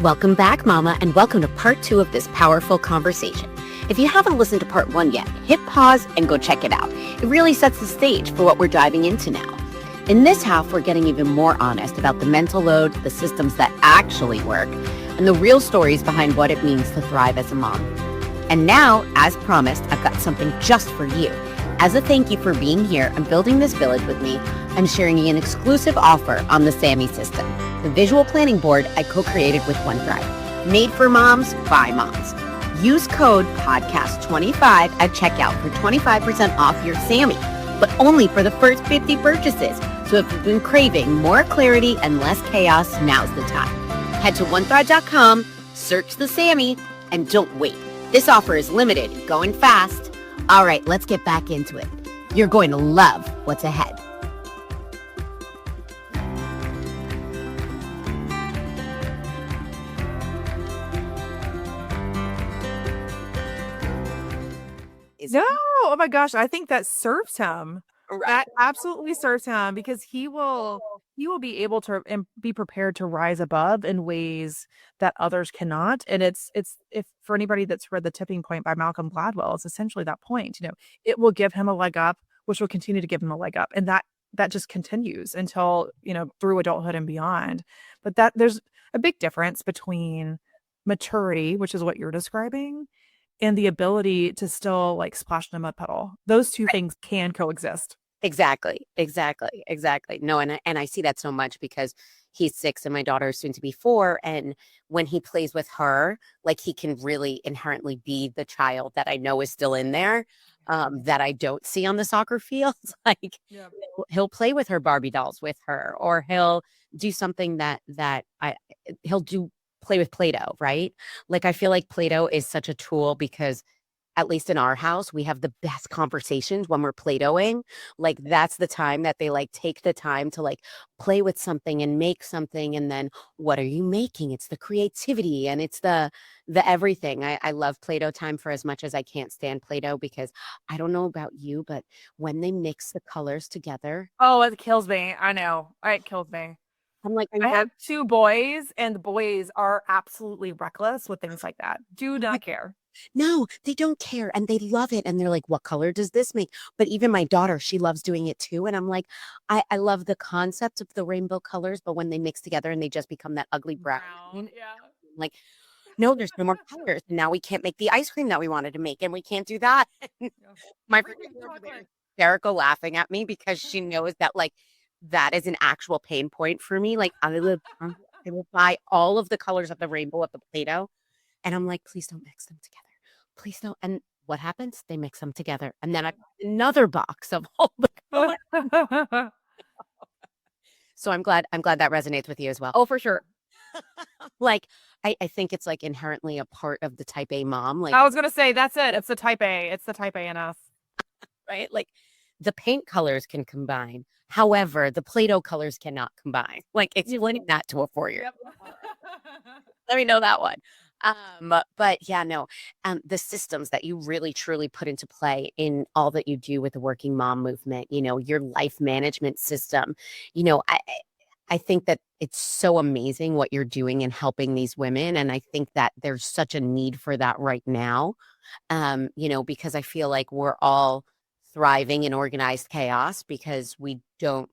Welcome back, Mama, and welcome to part 2 of this powerful conversation. If you haven't listened to part 1 yet, hit pause and go check it out. It really sets the stage for what we're diving into now. In this half, we're getting even more honest about the mental load, the systems that actually work, and the real stories behind what it means to thrive as a mom. And now, as promised, I've got something just for you. As a thank you for being here and building this village with me, I'm sharing you an exclusive offer on the Sami system, the visual planning board I co-created with OneDrive, made for moms by moms. Use code podcast25 at checkout for 25% off your Sami, but only for the first 50 purchases. So if you've been craving more clarity and less chaos, now's the time. Head to OneDrive.com, search the Sami, and don't wait. This offer is limited, going fast. All right, let's get back into it. You're going to love what's ahead. No, oh my gosh, I think that serves him. Right. That absolutely serves him because he will be able to and be prepared to rise above in ways that others cannot. And it's if for anybody that's read The Tipping Point by Malcolm Gladwell, it's essentially that point. It will give him a leg up, which will continue to give him a leg up, and that just continues until through adulthood and beyond. But that there's a big difference between maturity, which is what you're describing, and the ability to still like splash in a mud puddle. Those two things can coexist. Exactly. No, and I see that so much because he's 6 and my daughter is soon to be 4. And when he plays with her, like he can really inherently be the child that I know is still in there, that I don't see on the soccer fields. Like he'll play with her Barbie dolls with her, or he'll do something he'll play with Play-Doh, right? Like I feel like Play-Doh is such a tool because at least in our house, we have the best conversations when we're Play-Dohing. Like that's the time that they like take the time to like play with something and make something. And then what are you making? It's the creativity and it's the everything. I love Play-Doh time for as much as I can't stand Play-Doh because I don't know about you, but when they mix the colors together. Oh, it kills me. I know. It kills me. I'm like, I have 2 boys, and the boys are absolutely reckless with things like that. Do not care. No, they don't care and they love it. And they're like, what color does this make? But even my daughter, she loves doing it too. And I'm like, I love the concept of the rainbow colors, but when they mix together and they just become that ugly brown. Yeah. Like, no, there's no more colors. And now we can't make the ice cream that we wanted to make and we can't do that. My friend is hysterical laughing at me because she knows that like that is an actual pain point for me. Like I will buy all of the colors of the rainbow of the Play-Doh. And I'm like, please don't mix them together. Please don't. And what happens? They mix them together. And then I buy another box of all the colors. So I'm glad that resonates with you as well. Oh, for sure. Like, I think it's like inherently a part of the type A mom. Like I was gonna say that's it. It's the type A. It's the type A in us. Right? Like the paint colors can combine. However, the Play-Doh colors cannot combine. Like explaining that to a 4-year-old. Yep. Let me know that one. But yeah, no, the systems that you really truly put into play in all that you do with the working mom movement, your life management system, I think that it's so amazing what you're doing in helping these women. And I think that there's such a need for that right now, because I feel like we're all thriving in organized chaos because we don't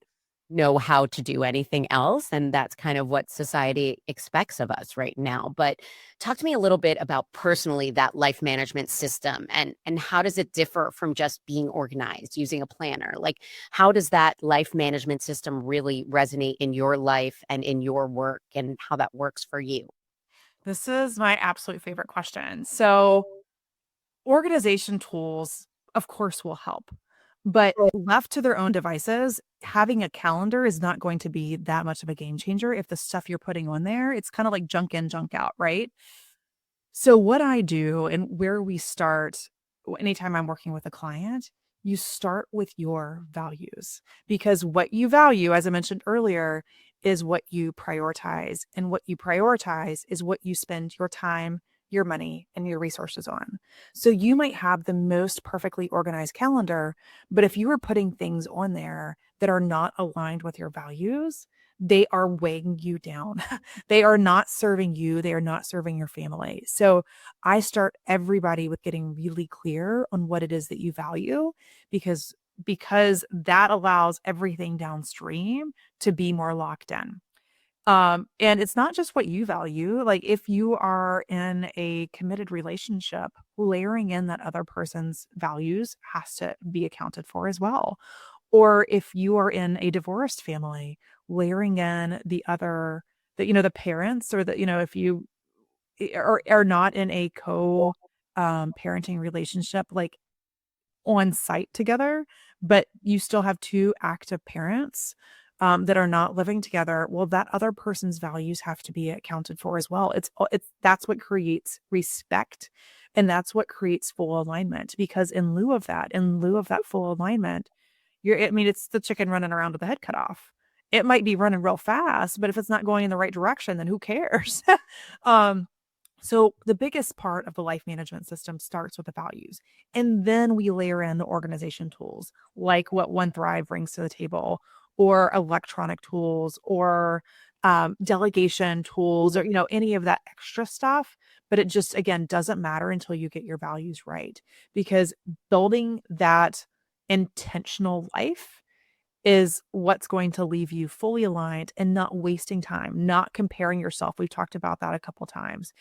know how to do anything else. And that's kind of what society expects of us right now. But talk to me a little bit about personally that life management system and how does it differ from just being organized using a planner? Like how does that life management system really resonate in your life and in your work and how that works for you? This is my absolute favorite question. So organization tools, of course, will help. But left to their own devices, having a calendar is not going to be that much of a game changer if the stuff you're putting on there, it's kind of like junk in, junk out, right? So what I do and where we start anytime I'm working with a client, you start with your values because what you value, as I mentioned earlier, is what you prioritize. And what you prioritize is what you spend your time, your money, and your resources on. So you might have the most perfectly organized calendar, but if you are putting things on there that are not aligned with your values, they are weighing you down. They are not serving you. They are not serving your family. So I start everybody with getting really clear on what it is that you value, because that allows everything downstream to be more locked in. And it's not just what you value. Like if you are in a committed relationship, layering in that other person's values has to be accounted for as well. Or if you are in a divorced family, layering in the parents, or if you are not in a parenting relationship, like on site together, but you still have two active parents that are not living together. Well, that other person's values have to be accounted for as well. That's what creates respect, and that's what creates full alignment. Because in lieu of that full alignment, it's the chicken running around with the head cut off. It might be running real fast, but if it's not going in the right direction, then who cares? um, so the biggest part of the life management system starts with the values. And then we layer in the organization tools, like what One Thrive brings to the table, or electronic tools, or delegation tools, or, any of that extra stuff. But it just, again, doesn't matter until you get your values right, because building that intentional life is what's going to leave you fully aligned and not wasting time, not comparing yourself. We've talked about that a couple times.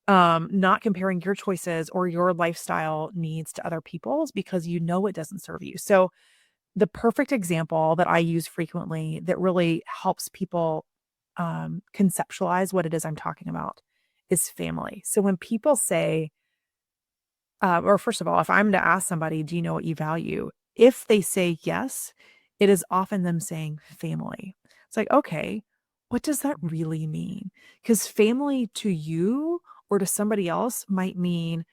Not comparing your choices or your lifestyle needs to other people's, because it doesn't serve you. So the perfect example that I use frequently that really helps people conceptualize what it is I'm talking about is family. So when people say, or first of all, if I'm to ask somebody, do you know what you value? If they say yes, it is often them saying family. It's like, okay, what does that really mean? Because family to you or to somebody else might mean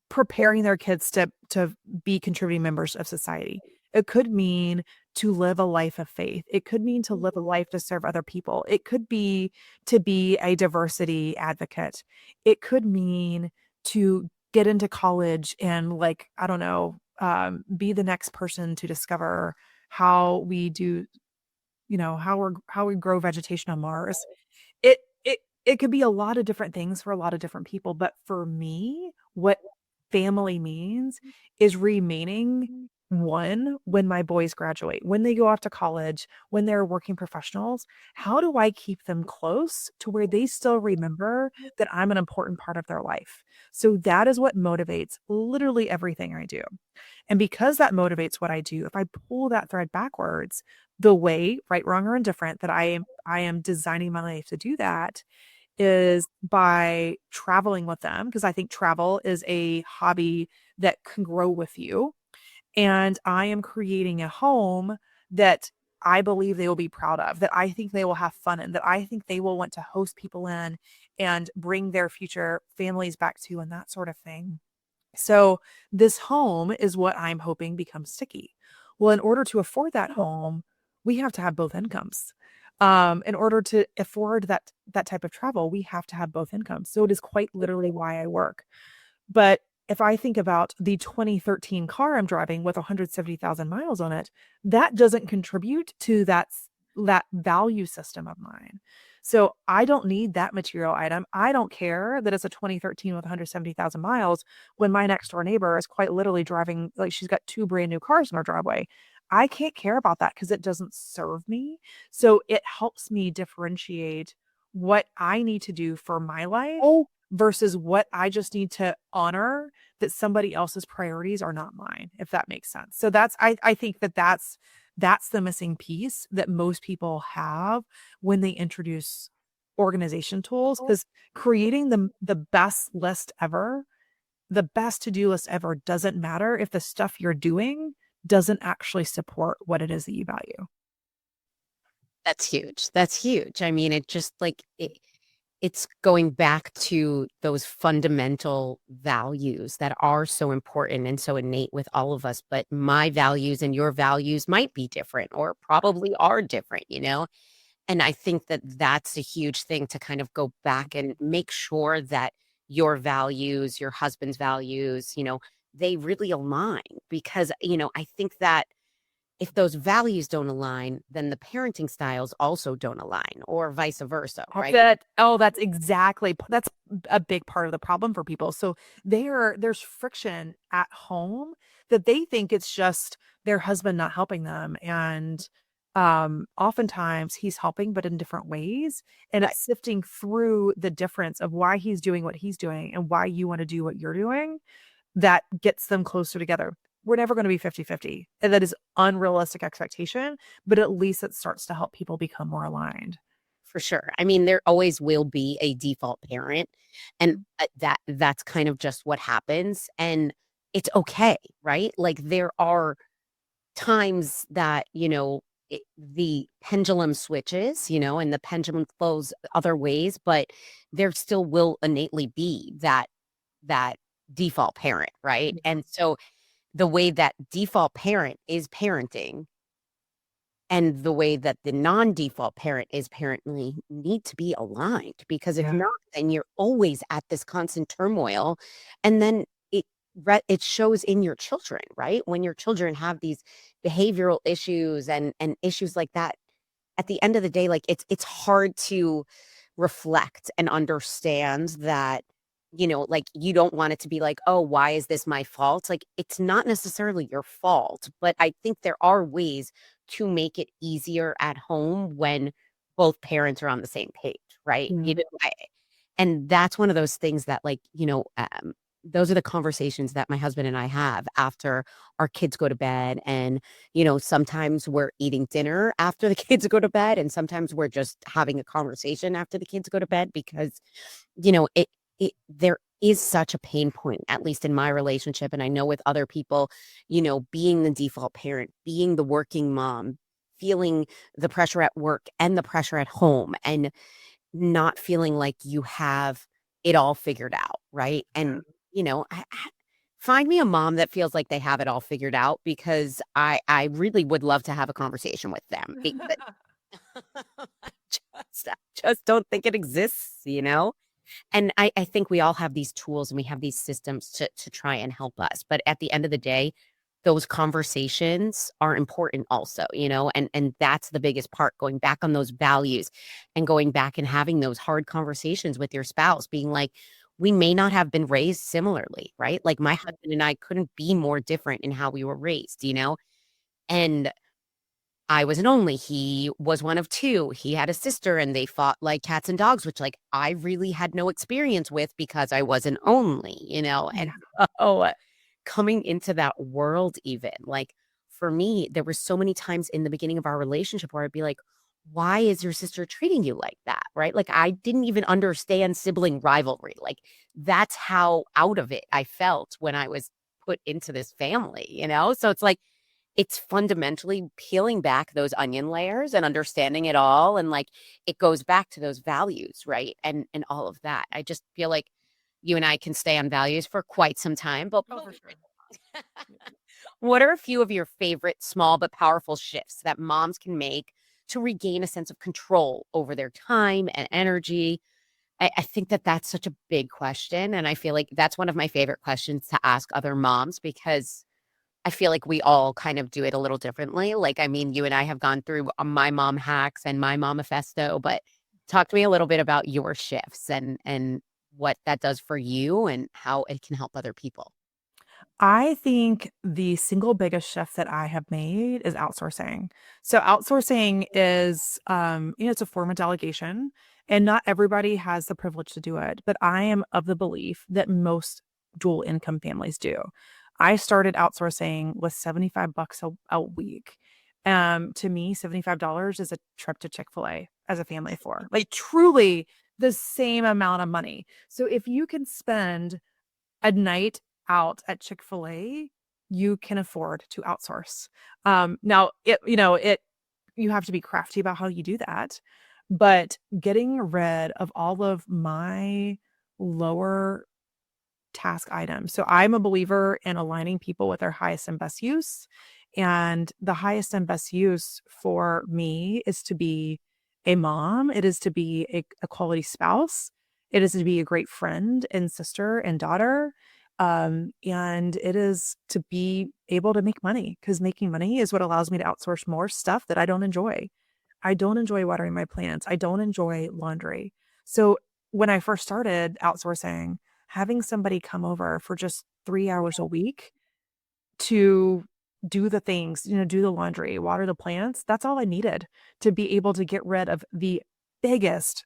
preparing their kids to be contributing members of society. It could mean to live a life of faith. It could mean to live a life to serve other people. It could be to be a diversity advocate. It could mean to get into college and, like, I don't know, be the next person to discover how we do, how we grow vegetation on Mars. It could be a lot of different things for a lot of different people, but for me, what family means is remaining one when my boys graduate, when they go off to college, when they're working professionals. How do I keep them close to where they still remember that I'm an important part of their life? So that is what motivates literally everything I do. And because that motivates what I do, if I pull that thread backwards, the way, right, wrong, or indifferent, that I am designing my life to do that is by traveling with them, because I think travel is a hobby that can grow with you. And I am creating a home that I believe they will be proud of, that I think they will have fun in, that I think they will want to host people in and bring their future families back to, and that sort of thing. So this home is what I'm hoping becomes sticky. Well, in order to afford that home, we have to have both incomes. In order to afford that type of travel, we have to have both incomes. So it is quite literally why I work. But if I think about the 2013 car I'm driving with 170,000 miles on it, that doesn't contribute to that value system of mine. So I don't need that material item. I don't care that it's a 2013 with 170,000 miles when my next door neighbor is quite literally driving, like, she's got two brand new cars in her driveway. I can't care about that because it doesn't serve me. So it helps me differentiate what I need to do for my life versus what I just need to honor that somebody else's priorities are not mine, if that makes sense. So I think that's the missing piece that most people have when they introduce organization tools, because creating the best list ever, the best to-do list ever, doesn't matter if the stuff you're doing doesn't actually support what it is that you value. That's huge. That's huge. I mean, it's going back to those fundamental values that are so important and so innate with all of us. But my values and your values might be different, or probably are different. And I think that that's a huge thing to kind of go back and make sure that your values, your husband's values, they really align, because, I think that if those values don't align, then the parenting styles also don't align, or vice versa, right? That's exactly that's a big part of the problem for people. So there's friction at home that they think it's just their husband not helping them. And oftentimes he's helping, but in different ways. And Right. it's sifting through the difference of why he's doing what he's doing and why you want to do what you're doing that gets them closer together. We're never going to be 50-50. And that is unrealistic expectation, but at least it starts to help people become more aligned. For sure. I mean, there always will be a default parent, and that's kind of just what happens, and it's okay, right? Like there are times that, the pendulum switches, and the pendulum flows other ways, but there still will innately be that default parent, right? Yeah. And so the way that default parent is parenting and the way that the non-default parent is parenting need to be aligned, because if Yeah. not, then you're always at this constant turmoil, and then it shows in your children, right? When your children have these behavioral issues and issues like that, at the end of the day, like it's hard to reflect and understand that, like you don't want it to be like, oh, why is this my fault? Like it's not necessarily your fault, but I think there are ways to make it easier at home when both parents are on the same page, right? Yeah. And that's one of those things that, like, those are the conversations that my husband and I have after our kids go to bed. And, sometimes we're eating dinner after the kids go to bed. And sometimes we're just having a conversation after the kids go to bed because, there is such a pain point, at least in my relationship. And I know with other people, being the default parent, being the working mom, feeling the pressure at work and the pressure at home, and not feeling like you have it all figured out, right? Yeah. And, find me a mom that feels like they have it all figured out, because I really would love to have a conversation with them. I just don't think it exists. And I think we all have these tools and we have these systems to try and help us. But at the end of the day, those conversations are important also, and that's the biggest part, going back on those values and going back and having those hard conversations with your spouse, being like, we may not have been raised similarly, right? Like my husband and I couldn't be more different in how we were raised. And I was an only. He was one of two. He had a sister and they fought like cats and dogs, which like I really had no experience with because I was an only. And Yeah. so coming into that world, even like for me, there were so many times in the beginning of our relationship where I'd be like, why is your sister treating you like that? Right. Like I didn't even understand sibling rivalry. Like that's how out of it I felt when I was put into this family. So it's like, it's fundamentally peeling back those onion layers and understanding it all, and like it goes back to those values, right? And all of that. I just feel like you and I can stay on values for quite some time, but Oh, we'll for be sure. right back. What are a few of your favorite small but powerful shifts that moms can make to regain a sense of control over their time and energy? I think that that's such a big question, and I feel like that's one of my favorite questions to ask other moms, because I feel like we all kind of do it a little differently. Like, I mean, you and I have gone through my mom hacks and my momifesto, but talk to me a little bit about your shifts and what that does for you and how it can help other people. I think the single biggest shift that I have made is outsourcing. So outsourcing is, it's a form of delegation, and not everybody has the privilege to do it. But I am of the belief that most dual income families do. I started outsourcing with 75 bucks a week. To me, $75 is a trip to Chick-fil-A as a family of four, like truly the same amount of money. So if you can spend a night out at Chick-fil-A, you can afford to outsource. Now it you have to be crafty about how you do that, but getting rid of all of my lower task items. So I'm a believer in aligning people with their highest and best use. And the highest and best use for me is to be a mom. It is to be a quality spouse. It is to be a great friend and sister and daughter. And it is to be able to make money, because making money is what allows me to outsource more stuff that I don't enjoy. I don't enjoy watering my plants. I don't enjoy laundry. So when I first started outsourcing, having somebody come over for just 3 hours a week to do the things, do the laundry, water the plants, that's all I needed to be able to get rid of the biggest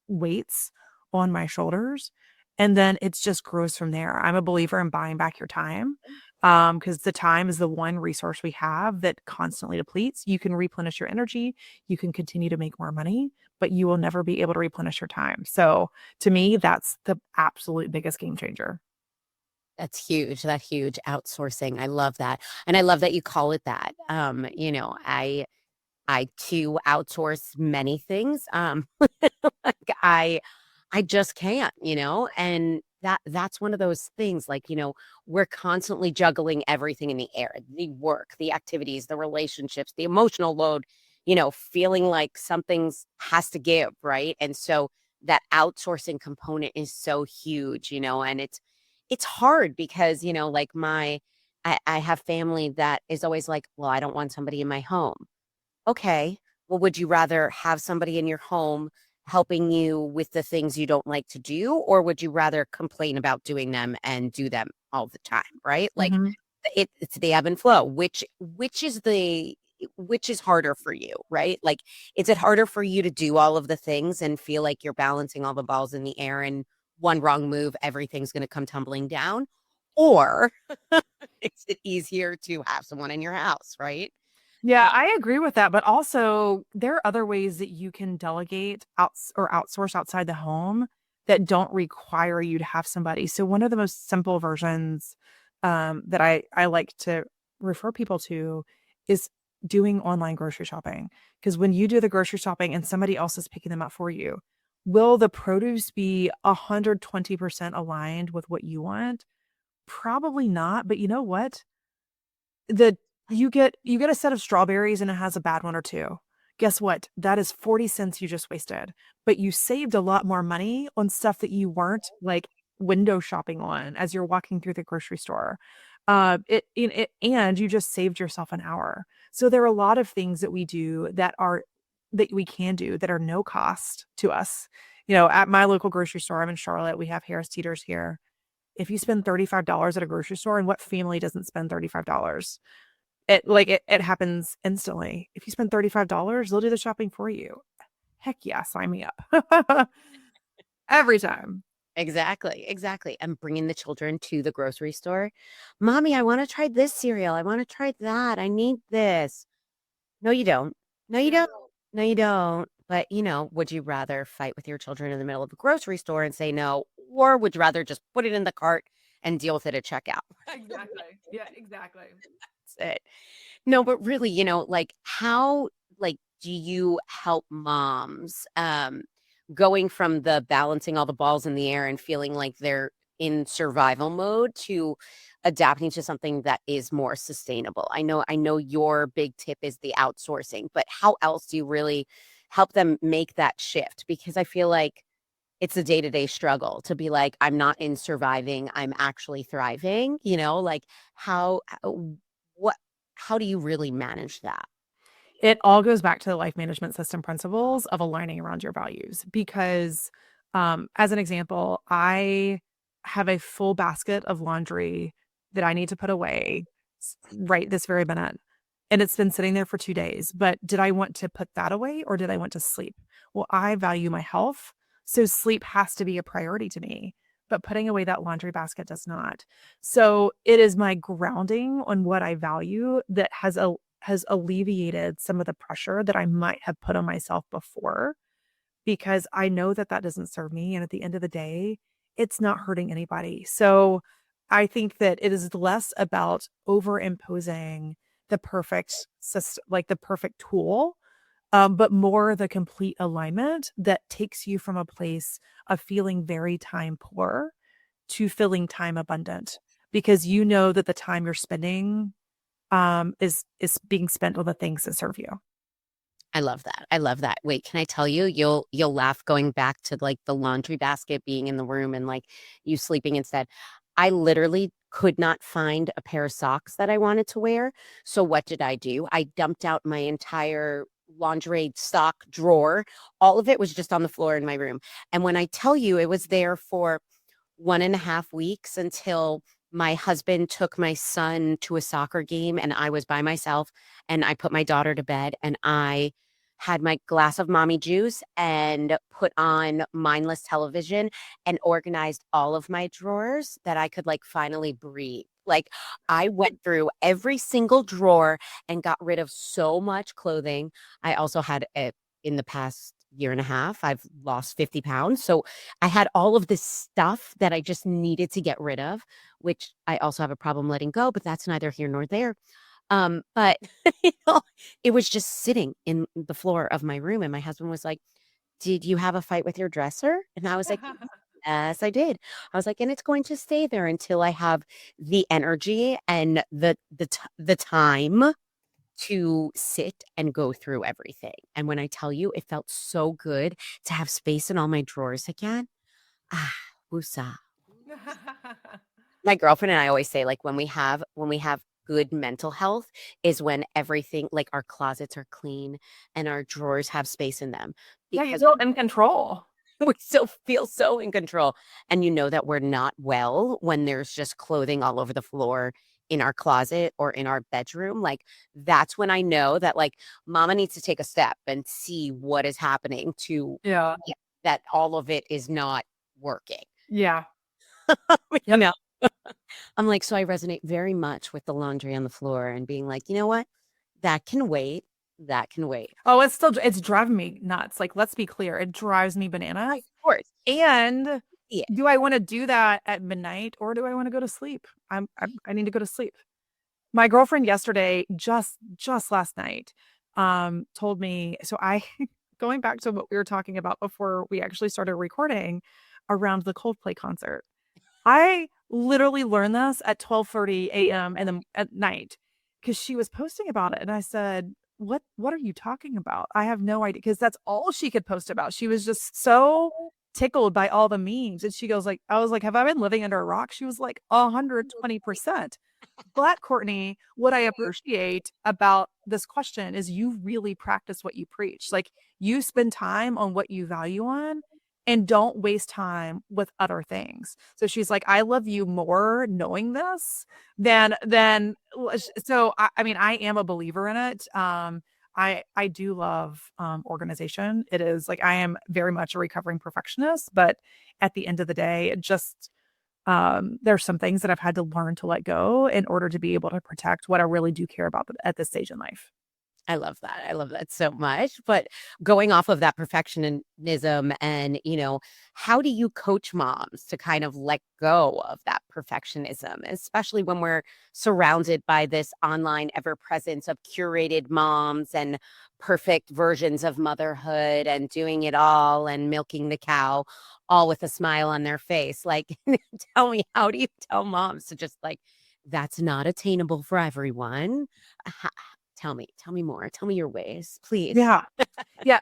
weights on my shoulders. And then it's just grows from there. I'm a believer in buying back your time, because the time is the one resource we have that constantly depletes. You can replenish your energy, you can continue to make more money, but you will never be able to replenish your time. So to me, that's the absolute biggest game changer. That's huge. That huge outsourcing. I love that. And I love that you call it that. I too outsource many things. Like I just can't, and that's one of those things, like, we're constantly juggling everything in the air, the work, the activities, the relationships, the emotional load, feeling like something's has to give, right? And so that outsourcing component is so huge, and it's hard because, like I have family that is always like, well, I don't want somebody in my home. Okay. Well, would you rather have somebody in your home helping you with the things you don't like to do, or would you rather complain about doing them and do them all the time, right? Like Mhm. it's the ebb and flow. Which is harder for you, right? Like, is it harder for you to do all of the things and feel like you're balancing all the balls in the air, and one wrong move, everything's going to come tumbling down? Or is it easier to have someone in your house, right? Yeah, I agree with that. But also, there are other ways that you can delegate or outsource outside the home that don't require you to have somebody. So, one of the most simple versions that I like to refer people to is doing online grocery shopping. Because when you do the grocery shopping and somebody else is picking them up for you, will the produce be 120% aligned with what you want? Probably not. But you know what? the you get a set of strawberries and it has a bad one or two. Guess what? That is 40 cents you just wasted. But you saved a lot more money on stuff that you weren't like window shopping on as you're walking through the grocery store. And you just saved yourself an hour. So there are a lot of things that we do that we can do that are no cost to us. At my local grocery store, I'm in Charlotte, we have Harris Teeter's here. If you spend $35 at a grocery store, and what family doesn't spend $35? It happens instantly. If you spend $35, they'll do the shopping for you. Heck yeah, sign me up. Every time. Exactly, exactly. And bringing the children to the grocery store. Mommy, I want to try this cereal. I want to try that. I need this. No, you don't. No, you don't. No, you don't. But, would you rather fight with your children in the middle of a grocery store and say no, or would you rather just put it in the cart and deal with it at checkout? Exactly. Yeah, exactly. That's it. No, but really, like, how, like, do you help moms going from the balancing all the balls in the air and feeling like they're in survival mode to adapting to something that is more sustainable? I know your big tip is the outsourcing, but how else do you really help them make that shift? Because I feel like it's a day-to-day struggle to be like, I'm not in surviving, I'm actually thriving, like what how do you really manage that? It all goes back to the life management system principles of aligning around your values. Because, as an example, I have a full basket of laundry that I need to put away right this very minute. And it's been sitting there for 2 days. But did I want to put that away or did I want to sleep? Well, I value my health. So sleep has to be a priority to me. But putting away that laundry basket does not. So it is my grounding on what I value that has alleviated some of the pressure that I might have put on myself before, because I know that that doesn't serve me. And at the end of the day, it's not hurting anybody. So I think that it is less about overimposing the perfect system, like the perfect tool, but more the complete alignment that takes you from a place of feeling very time poor to feeling time abundant, because you know that the time you're spending is being spent on the things that serve you. I love that. I love that. Wait, can I tell you? You'll laugh going back to like the laundry basket being in the room and like you sleeping instead. I literally could not find a pair of socks that I wanted to wear. So what did I do? I dumped out my entire lingerie sock drawer. All of it was just on the floor in my room. And when I tell you it was there for 1.5 weeks until my husband took my son to a soccer game and I was by myself and I put my daughter to bed and I had my glass of mommy juice and put on mindless television and organized all of my drawers that I could like finally breathe. Like I went through every single drawer and got rid of so much clothing. I also had a in the past year and a half, I've lost 50 pounds. So I had all of this stuff that I just needed to get rid of, which I also have a problem letting go, but that's neither here nor there. But you know, it was just sitting in the floor of my room, and my husband was like, "Did you have a fight with your dresser?" And I was like, "Yes, I did." I was like, "And it's going to stay there until I have the energy and the time to sit and go through everything." And when I tell you, it felt so good to have space in all my drawers again. Ah, woosah. My girlfriend and I always say, like, when we have good mental health is when everything, like our closets are clean and our drawers have space in them Yeah, you because feel in control. we still feel so in control. And you know that we're not well when there's just clothing all over the floor in our closet or in our bedroom. Like that's when I know that like mama needs to take a step and see what is happening to Yeah. yeah, that all of it is not working. Yeah. You Yep. know, I'm like, so I resonate very much with the laundry on the floor and being like, you know what? That can wait. That can wait. Oh, it's driving me nuts. Like, let's be clear, it drives me bananas. Of course. And Yeah. do I want to do that at midnight or do I want to go to sleep? I need to go to sleep. My girlfriend yesterday, just last night, told me, so I going back to what we were talking about before we actually started recording around the Coldplay concert. I literally learned this at 12:30 a.m. and then at night because she was posting about it. And I said, what are you talking about? I have no idea. Because that's all she could post about. She was just so tickled by all the memes. And she goes, like, I was like, have I been living under a rock? She was like, 120%. But Courtney, what I appreciate about this question is you really practice what you preach. Like you spend time on what you value on and don't waste time with other things. So she's like, I love you more knowing this than so I mean, I am a believer in it. I do love organization. It is like I am very much a recovering perfectionist, but at the end of the day, it just there's some things that I've had to learn to let go in order to be able to protect what I really do care about at this stage in life. I love that. I love that so much. But going off of that perfectionism and, how do you coach moms to kind of let go of that perfectionism, especially when we're surrounded by this online ever presence of curated moms and perfect versions of motherhood and doing it all and milking the cow, all with a smile on their face? Like, tell me, how do you tell moms to just like, that's not attainable for everyone? Tell me more. Tell me your ways, please. Yeah. Yeah.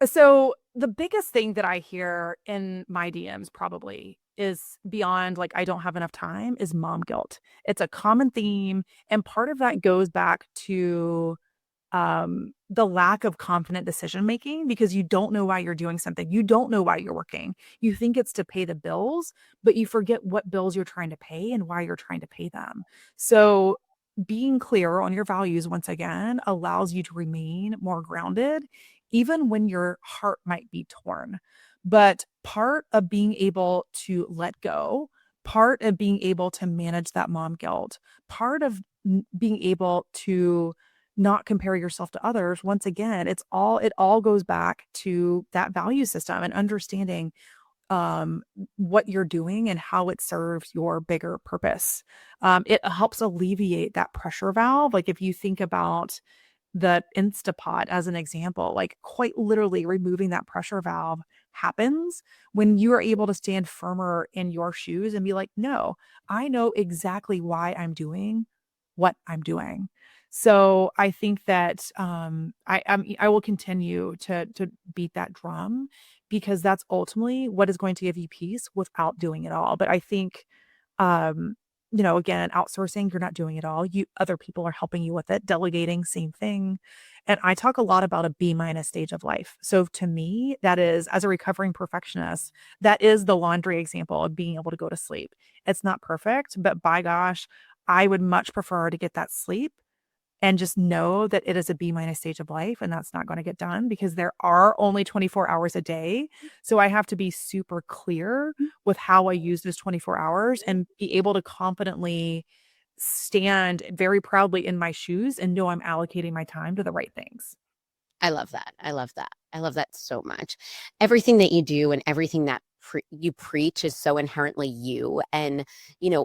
So the biggest thing that I hear in my DMs probably is beyond like I don't have enough time is mom guilt. It's a common theme. And part of that goes back to the lack of confident decision making because you don't know why you're doing something. You don't know why you're working. You think it's to pay the bills, but you forget what bills you're trying to pay and why you're trying to pay them. So being clear on your values once again allows you to remain more grounded even when your heart might be torn. But part of being able to let go, part of being able to manage that mom guilt, part of being able to not compare yourself to others. Once again, it all goes back to that value system and understanding what you're doing and how it serves your bigger purpose. It helps alleviate that pressure valve. Like if you think about the Instapot as an example, like quite literally removing that pressure valve happens when you are able to stand firmer in your shoes and be like, no, I know exactly why I'm doing what I'm doing. So I think that I will continue to beat that drum because that's ultimately what is going to give you peace without doing it all. But I think Um, again, outsourcing, you're not doing it all. Other people are helping you with it. Delegating, same thing. And I talk a lot about a B minus stage of life. So to me, that is, as a recovering perfectionist, that is the laundry example of being able to go to sleep. It's not perfect, but by gosh, I would much prefer to get that sleep and just know that it is a B minus stage of life and that's not going to get done because there are only 24 hours a day. So I have to be super clear with how I use those 24 hours and be able to confidently stand very proudly in my shoes and know I'm allocating my time to the right things. I love that. I love that. I love that so much. Everything that you do and everything that you preach is so inherently you. And,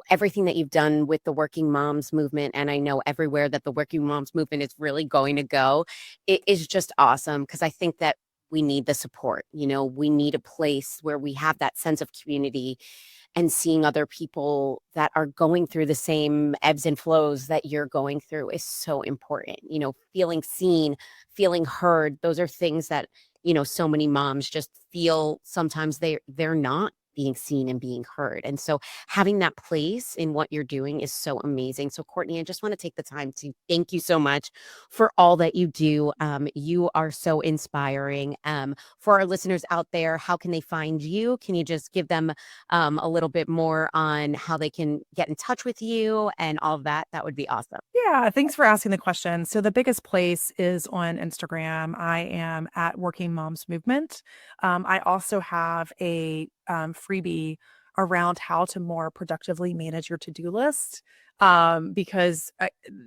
everything that you've done with the working moms movement, and I know everywhere that the working moms movement is really going to go, it is just awesome because I think that we need the support. We need a place where we have that sense of community and seeing other people that are going through the same ebbs and flows that you're going through is so important. Feeling seen, feeling heard, those are things that, so many moms just feel sometimes they're not being seen and being heard. And so having that place in what you're doing is so amazing. So Courtney, I just want to take the time to thank you so much for all that you do. You are so inspiring. For our listeners out there, how can they find you? Can you just give them a little bit more on how they can get in touch with you and all of that? That would be awesome. Yeah, thanks for asking the question. So the biggest place is on Instagram. I am at Working Moms Movement. I also have a freebie around how to more productively manage your to-do list because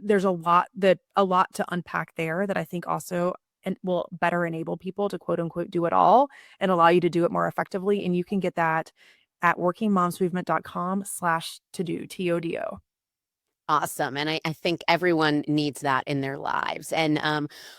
there's a lot to unpack there that I think also and will better enable people to quote unquote do it all and allow you to do it more effectively. And you can get that at workingmomsmovement.com/to-do, TODO. Awesome. And I think everyone needs that in their lives. And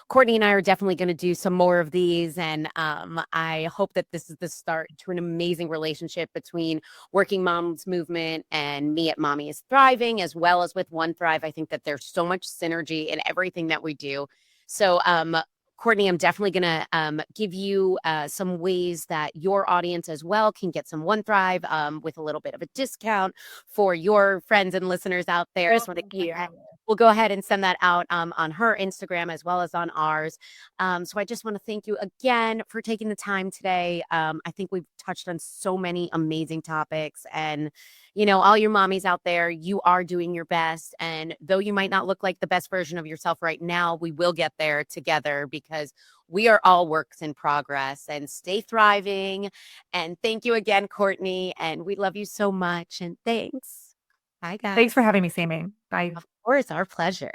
Courtney and I are definitely going to do some more of these. And I hope that this is the start to an amazing relationship between Working Moms Movement and me at Mommy is Thriving, as well as with One Thrive. I think that there's so much synergy in everything that we do. So Courtney, I'm definitely going to give you some ways that your audience as well can get some One Thrive with a little bit of a discount for your friends and listeners out there. Just want to we'll go ahead and send that out on her Instagram as well as on ours. So I just want to thank you again for taking the time today. I think we've touched on so many amazing topics and all your mommies out there, you are doing your best. And though you might not look like the best version of yourself right now, we will get there together because we are all works in progress and stay thriving. And thank you again, Courtney. And we love you so much. And thanks. Bye, guys. Thanks for having me, Sami. Bye. Of course, our pleasure.